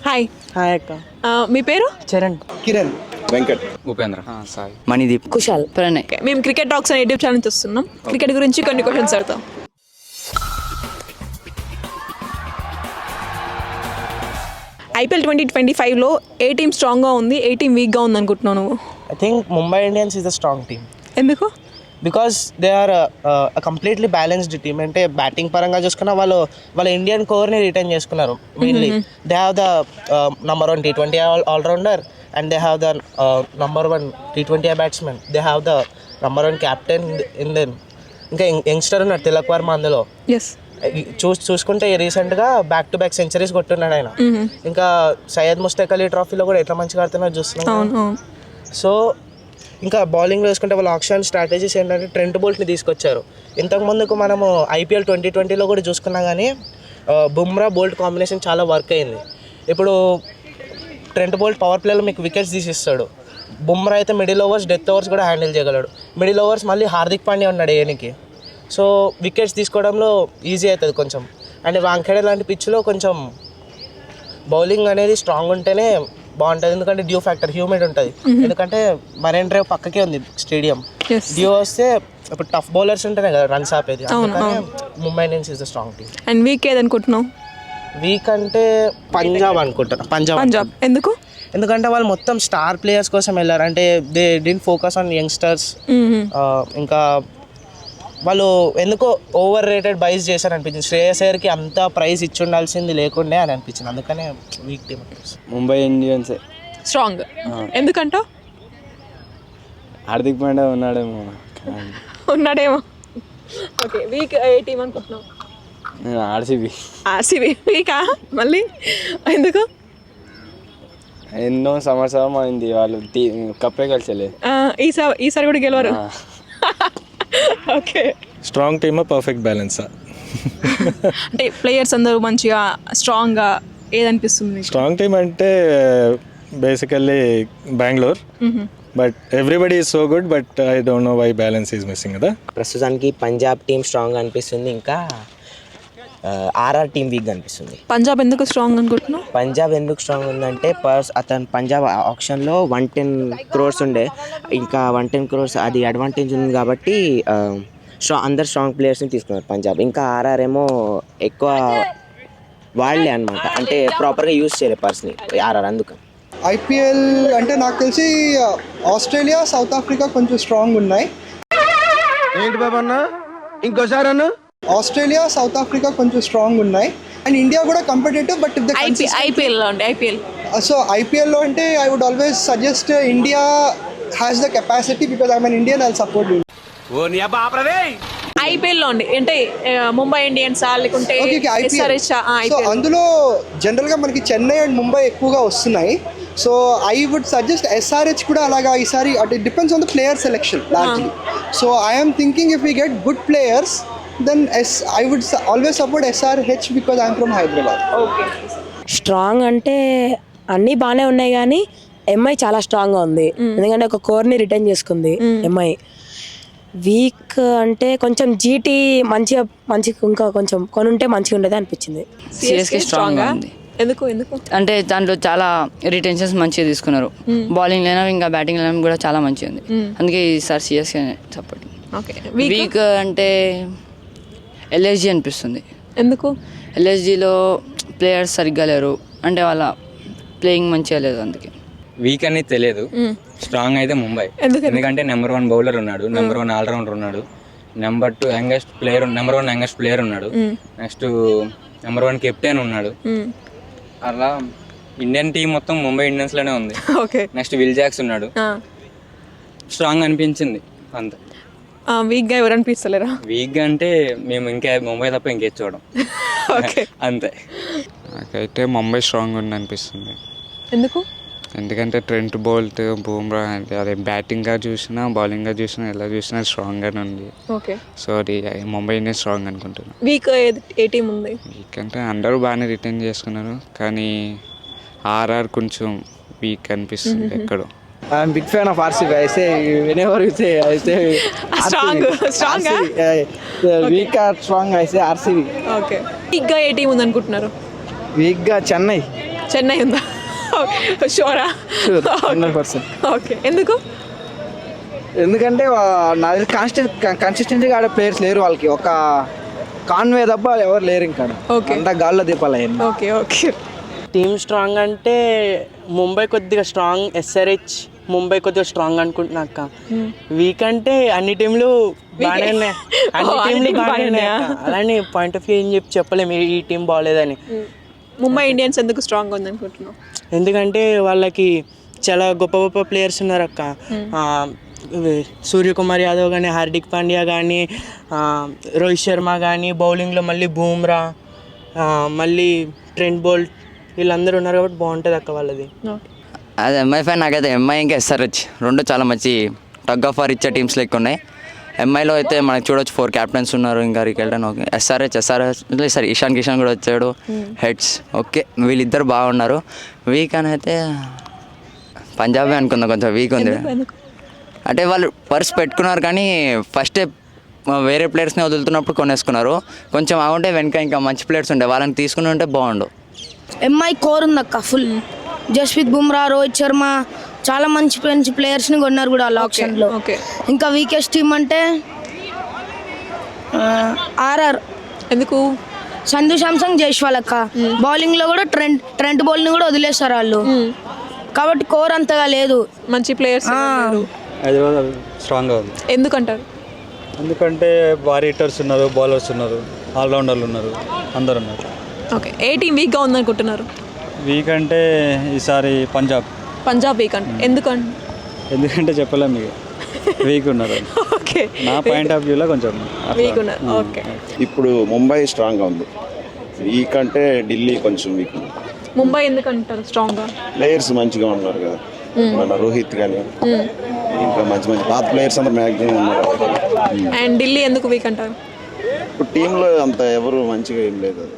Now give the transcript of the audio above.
Hi. Hi అక్క. మీ పేరు? చరణ్. కిరణ్. వెంకట్. ఉపేంద్ర. సాయి. మణిదీప్. కుశాల్. ప్రణయ్. మేము క్రికెట్ టాక్స్ అనే యూట్యూబ్ ఛానల్ చూస్తున్నాం. క్రికెట్ గురించి కొన్ని క్వశ్చన్స్ అడుగుతాం. ఐపీఎల్ 2025లో ఏ టీమ్ స్ట్రాంగ్గా ఉంది, ఏ టీమ్ వీక్గా ఉంది అనుకుంటున్నావు నువ్వు? I think Mumbai Indians is a strong team ఎందుకు? Because they are completely balanced team. అంటే బ్యాటింగ్ పరంగా చూసుకున్నా వాళ్ళ ఇండియన్ కోర్ని రిటైన్ చేసుకున్నారు. Mainly they have the number 1 T20 all rounder and they have the number 1 T20 batsmen. They have the number 1 captain in then. ఇంకా youngster ఉన్నాడు తిలక్ వర్మ అందులో. Yes. చూసుకుంటే రీసెంట్గా బ్యాక్ టు బ్యాక్ సెంచరీస్ కొట్టున్నాడు ఆయన. ఇంకా సయ్యద్ ముస్తక్ అలీ ట్రోఫీలో కూడా ఎట్లా మంచిగా ఆడుతున్నారు చూస్తున్నాం. సో ఇంకా బౌలింగ్లో వేసుకుంటే వాళ్ళ ఆక్షన్ స్ట్రాటజీస్ ఏంటంటే ట్రెంట్ బోల్ట్ని తీసుకొచ్చారు. ఇంతకుముందుకు మనము ఐపీఎల్ 2020లో కూడా చూసుకున్నా కానీ బుమ్రా బోల్ట్ కాంబినేషన్ చాలా వర్క్ అయింది. ఇప్పుడు ట్రెంట్ బోల్ట్ పవర్ ప్లేలో మీకు వికెట్స్ తీసిస్తాడు. బుమ్రా అయితే మిడిల్ ఓవర్స్, డెత్ ఓవర్స్ కూడా హ్యాండిల్ చేయగలడు. మిడిల్ ఓవర్స్ మళ్ళీ హార్దిక్ పాండ్యా ఉన్నాడు ఏనికి. సో వికెట్స్ తీసుకోవడంలో ఈజీ అవుతుంది కొంచెం. అండ్ వాంఖేడే లాంటి పిచ్లో కొంచెం బౌలింగ్ అనేది స్ట్రాంగ్ ఉంటేనే బాగుంటుంది. ఎందుకంటే డ్యూ ఫ్యాక్టర్ హ్యూమిడ్ ఉంటుంది. ఎందుకంటే మరైన్ డ్రైవ్ పక్కకే ఉంది స్టేడియం. డ్యూ వస్తే ఇప్పుడు టఫ్ బౌలర్స్ ఉంటేనే కదా రన్స్ ఆపేది. Mumbai Indians is the strong team. And weak ఏదనుకుంటున్నావు? వీక్ అంటే పంజాబ్ అనుకుంటాను. పంజాబ్. ఎందుకు? ఎందుకంటే వాళ్ళు మొత్తం స్టార్ ప్లేయర్స్ కోసం వెళ్ళారు. అంటే they did focus on youngsters. ఇంకా వాళ్ళు ఎందుకో ఓవర్ రేటెడ్ బైస్ చేశారు అనిపించింది. శ్రేయస్ అయ్యర్కి అంత ప్రైజ్ ఇచ్చి ఉండాల్సింది లేకుండే అని అనిపించింది. అందుకనే weak team Mumbai Indians strong. ఎందుకంటో హార్దిక్ పాండ్యా ఉన్నాడేమో. ఓకే. వీక్ ఏ టీం అనుకుంటున్నావు? ఆర్సీబీ. వీకా మళ్ళీ ఎందుకు? ఎన్నో సంవత్సరం అయింది వాళ్ళు కప్పే కలిసలే. ఈసారి కూడా గెలవరు. Okay. Strong team, perfect balance. అంటే ప్లేయర్స్ అందరూ మంచిగా స్ట్రాంగ్గా ఏదనిపిస్తుంది? స్ట్రాంగ్ టీమ్ అంటే basically Bengaluru. But everybody is so good. But I don't know why balance is missing కదా. ప్రస్తుతానికి పంజాబ్ టీం స్ట్రాంగ్ అనిపిస్తుంది. ఇంకా ఆర్ఆర్ టీం వీక్ అనిపిస్తుంది. పంజాబ్ ఎందుకు స్ట్రాంగ్ అనుకుంటున్నావు? పంజాబ్ ఎందుకు స్ట్రాంగ్ ఉందంటే అతను పంజాబ్ ఆప్షన్లో 110 crores ఉండే. ఇంకా 110 crores అది అడ్వాంటేజ్ ఉంది కాబట్టి అందరు స్ట్రాంగ్ ప్లేయర్స్ని తీసుకున్నారు పంజాబ్. ఇంకా ఆర్ఆర్ ఏమో ఎక్కువ వాళ్ళే అనమాట. అంటే ప్రాపర్గా యూజ్ చేయలేదు పర్సన్ ఆర్ఆర్. అందుకని ఐపీఎల్ అంటే నాకు తెలిసి ఆస్ట్రేలియా, సౌత్ ఆఫ్రికా కొంచెం స్ట్రాంగ్ ఉన్నాయి. ఏంటి బాబా అన్న ఇంకోసారి అన్న? ఆస్ట్రేలియా, సౌత్ ఆఫ్రికా కొంచెం స్ట్రాంగ్ ఉన్నాయి. అండ్ ఇండియా కూడా కంపిటేటివ్. బట్ ఐపీఎల్లో సో ఐపీఎల్లో అంటే I would always suggest India has the capacity. Because I mean Indian I support you. ఐపీఎల్లో అంటే ముంబై ఇండియన్స్ లేకుంటే సో అందులో జనరల్గా మనకి చెన్నై అండ్ ముంబై ఎక్కువగా వస్తున్నాయి. So I would suggest SRH కూడా అలాగా ఈసారి. అంటే depends on the player selection largely. So I'm thinking if we get good players then I would always support SRH because I'm from Hyderabad. Okay. Strong అంటే అన్నీ బాగానే ఉన్నాయి కానీ MI చాలా స్ట్రాంగ్గా ఉంది. ఎందుకంటే ఒక కోర్ని రిటైన్ చేసుకుంది ఎంఐ. వీక్ అంటే కొంచెం జీటీ మంచిగా ఇంకా కొంచెం కొనుంటే మంచిగా ఉండేది అనిపించింది. సిఎస్కే స్ట్రాంగ్గా ఉంది. ఎందుకు అంటే దాంట్లో చాలా రిటెన్షన్స్ మంచిగా తీసుకున్నారు. బౌలింగ్ లైనా ఇంకా బ్యాటింగ్ లైనా కూడా చాలా మంచిగా ఉంది. అందుకే ఈసారి సిఎస్కే సపోర్ట్. వీక్ అంటే ఎల్ఎస్జీ అనిపిస్తుంది. ఎందుకు? ఎల్ఎస్జీలో ప్లేయర్స్ సరిగ్గా లేరు. అంటే వాళ్ళ ప్లేయింగ్ మంచిగా లేదు. అందుకే వీక్ అనేది తెలియదు. స్ట్రాంగ్ అయితే ముంబై. ఎందుకంటే నెంబర్ 1 బౌలర్ ఉన్నాడు, నెంబర్ 1 ఆల్రౌండర్ ఉన్నాడు, నెంబర్ 2 యంగెస్ట్ ప్లేయర్ ఉన్నాడు, నెక్స్ట్ నెంబర్ 1 కెప్టెన్ ఉన్నాడు. అలా ఇండియన్ టీం మొత్తం ముంబై ఇండియన్స్ లోనే ఉంది. నెక్స్ట్ విల్ జాక్స్ ఉన్నాడు. స్ట్రాంగ్ అనిపించింది అంతే. వీక్గా ఎవరు అనిపిస్తలేరా? వీక్గా అంటే మేము ఇంకా ముంబై తప్ప ఇంకేది చూడం. అంతే. నాకైతే ముంబై స్ట్రాంగ్ ఉంది అనిపిస్తుంది. ఎందుకు? ఎందుకంటే ట్రెంట్ బోల్ట్, బూమ్రా అంటే అదే బ్యాటింగ్గా చూసినా బౌలింగ్గా చూసినా ఎలా చూసినా స్ట్రాంగ్గానే ఉంది. సో అది ముంబై ఇండియన్స్ స్ట్రాంగ్ అనుకుంటున్నాను. వీక్ ఏ టీం ఉంది? వీక్ అంటే అందరూ బాగానే రిటైన్ చేసుకున్నారు కానీ ఆర్ఆర్ కొంచెం వీక్ అనిపిస్తుంది ఎక్కడో. I'm big fan of RCB. I say whenever you say, I say strong. Weak or strong, I say RCB. Okay. Weak ga A team ఉంది అనుకుంటున్నారు? Weak ga Chennai. చెన్నై ఉందా? షూరా? 100%. ఓకే, ఎందుకు? ఎందుకంటే నాది కన్సిస్టెన్సీగా ఆడే ప్లేయర్స్ లేరు వాళ్ళకి. ఒక కాన్వే తప్ప ఎవరు లేరు ఇంకా. అంతా గాల్లో దీపాలు అయ్యింది. Okay okay. టీమ్ స్ట్రాంగ్ అంటే ముంబై కొద్దిగా స్ట్రాంగ్, ఎస్ఆర్హెచ్ ముంబై కొద్దిగా స్ట్రాంగ్ అనుకుంటున్నా అక్క. వీక్ అంటే అన్ని టీంలు బాగానే ఉన్నాయి, అన్ని టీంలు బాగానే ఉన్నాయి అక్క. అలానే పాయింట్ ఆఫ్ వ్యూ ఏం చెప్పలేము ఈ టీం బాగాలేదని. ముంబై ఇండియన్స్ ఎందుకు స్ట్రాంగ్ ఉంది అనుకుంటున్నావు? ఎందుకంటే వాళ్ళకి చాలా గొప్ప గొప్ప ప్లేయర్స్ ఉన్నారు అక్క. సూర్యకుమార్ యాదవ్ కానీ, హార్దిక్ పాండ్యా కానీ, రోహిత్ శర్మ కానీ, బౌలింగ్లో మళ్ళీ బూమ్రా, మళ్ళీ ట్రెంట్ బోల్ట్, వీళ్ళందరూ ఉన్నారు కాబట్టి బాగుంటుంది అక్క వాళ్ళది. అది ఎంఐ ఫ్యాన్. నాకైతే ఎంఐ ఇంకా ఎస్ఆర్హెచ్ రెండు చాలా మంచి టగ్ ఆఫ్ వార్ ఇచ్చే టీమ్స్ లెక్క ఉన్నాయి. ఎంఐలో అయితే మనకు చూడొచ్చు 4 క్యాప్టెన్స్ ఉన్నారు, ఇంకా రికెల్టన్. ఓకే, ఎస్ఆర్హెచ్ సరే ఇషాన్ కిషన్ కూడా వచ్చాడు, హెడ్స్. ఓకే, వీళ్ళిద్దరు బాగున్నారు. వీక్ అని అయితే పంజాబే అనుకుందాం, కొంచెం వీక్ ఉంది. అంటే వాళ్ళు పర్స్ పెట్టుకున్నారు కానీ ఫస్టే వేరే ప్లేయర్స్ని వదులుతున్నప్పుడు కొనేసుకున్నారు. కొంచెం ఆగుంటే వెనక ఇంకా మంచి ప్లేయర్స్ ఉండే, వాళ్ళని తీసుకుని ఉంటే బాగుండు. ఎంఐ కోర్ ఉంది అక్క ఫుల్. జస్ప్రీత్ బుమ్రా, రోహిత్ శర్మ చాలా మంచి మంచి ప్లేయర్స్ని కొన్నారు కూడా వాళ్ళ ఆప్షన్లో. ఇంకా వీకెస్ట్ టీమ్ అంటే ఆర్ఆర్. ఎందుకు? సంజు శాంసంగ్, జైస్వాల్ అక్క. బౌలింగ్లో కూడా ట్రెంట్ బౌల్ని కూడా వదిలేస్తారు వాళ్ళు, కాబట్టి కోర్ అంతగా లేదు. మంచి ప్లేయర్స్ హైదరాబాద్ స్ట్రాంగ్గా ఉంది. ఎందుకంటారు? ఎందుకంటే భారీ హిట్టర్స్ ఉన్నారు, బౌలర్స్ ఉన్నారు, ఆల్రౌండర్లు ఉన్నారు, అందరు ఉన్నారు. ఓకే, ఏ టీం వీక్గా ఉందనుకుంటున్నారు? వీక్ అంటే ఈసారి పంజాబ్ వీక్ అంటే ఎందుకంటే చెప్పలేము మీకు, వీక్ ఉన్నారు. ఓకే, నా పాయింట్ ఆఫ్ వ్యూలో కొంచెం వీక్ ఉన్నారు. ఓకే, ఇప్పుడు ముంబై స్ట్రాంగ్గా ఉంది. వీక్ అంటే ఢిల్లీ కొంచెం వీక్ ఉంది. ముంబై ఎందుకంటారు స్ట్రాంగ్గా? ప్లేయర్స్ మంచిగా ఉన్నారు కదా, మన రోహిత్ కానీ ఇంకా మంచి మంచి పాత ప్లేయర్స్ అందరూ మ్యాక్సిమం ఉన్నారు. అండ్ ఢిల్లీ ఎందుకు వీక్ అంటారు? ఇప్పుడు టీంలో అంత ఎవరు మంచిగా ఏం లేదు. అది